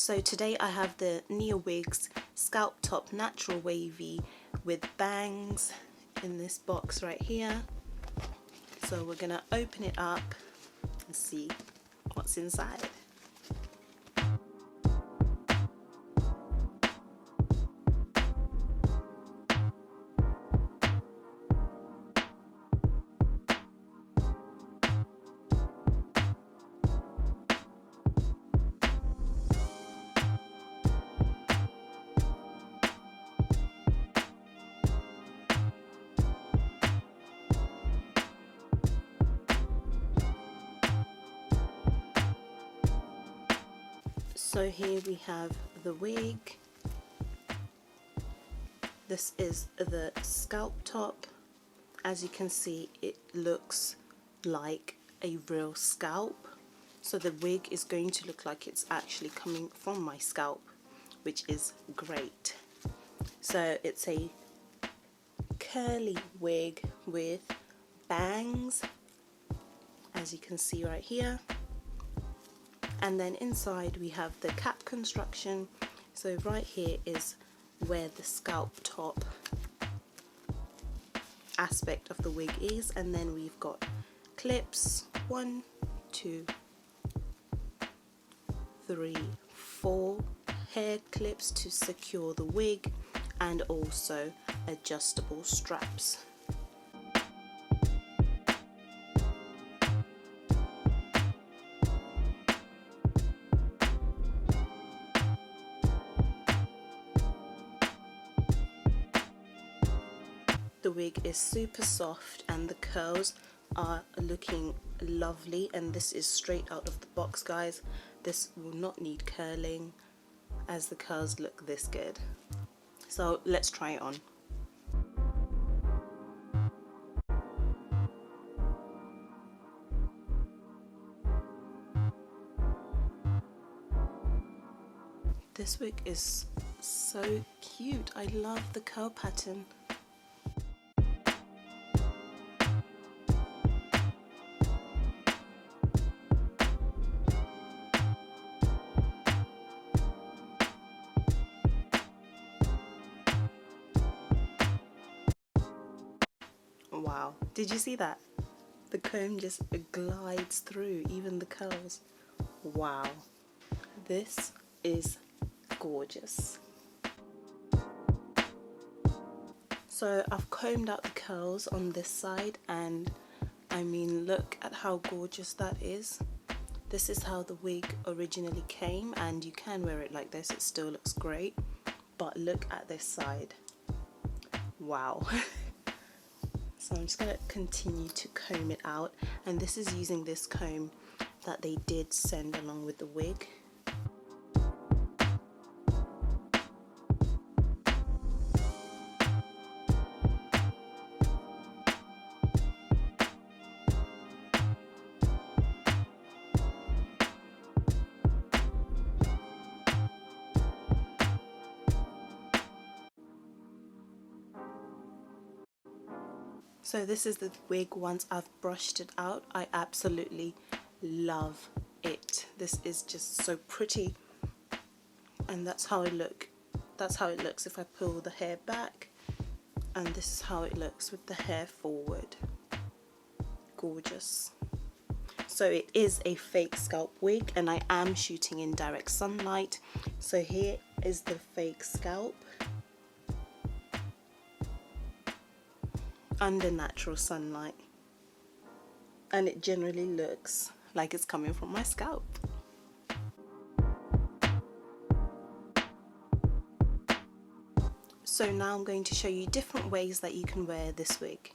So today I have the NiaWigs Scalp Top Natural Wavy with bangs in this box right here. So we're gonna open it up and see what's inside. So here we have the wig. This is the scalp top. As you can see, it looks like a real scalp. So the wig is going to look like it's actually coming from my scalp, which is great. So it's a curly wig with bangs, as you can see right here. And then inside we have the cap construction. So right here is where the scalp top aspect of the wig is, and then we've got clips, 1, 2, 3, 4 hair clips to secure the wig, and also adjustable straps. The wig is super soft and the curls are looking lovely, and this is straight out of the box, guys. This will not need curling as the curls look this good. So let's try it on. This wig is so cute. I love the curl pattern. Wow, did you see that? The comb just glides through even the curls. Wow, this is gorgeous. So I've combed out the curls on this side, and I mean, look at how gorgeous that is. This is how the wig originally came, and you can wear it like this, it still looks great, but look at this side. Wow. So I'm just going to continue to comb it out, and this is using this comb that they did send along with the wig. So this is the wig once I've brushed it out. I absolutely love it. This is just so pretty, and that's how it looks if I pull the hair back, and this is how it looks with the hair forward. Gorgeous. So it is a fake scalp wig, and I am shooting in direct sunlight. So here is the fake scalp under natural sunlight, and it generally looks like it's coming from my scalp. So now I'm going to show you different ways that you can wear this wig.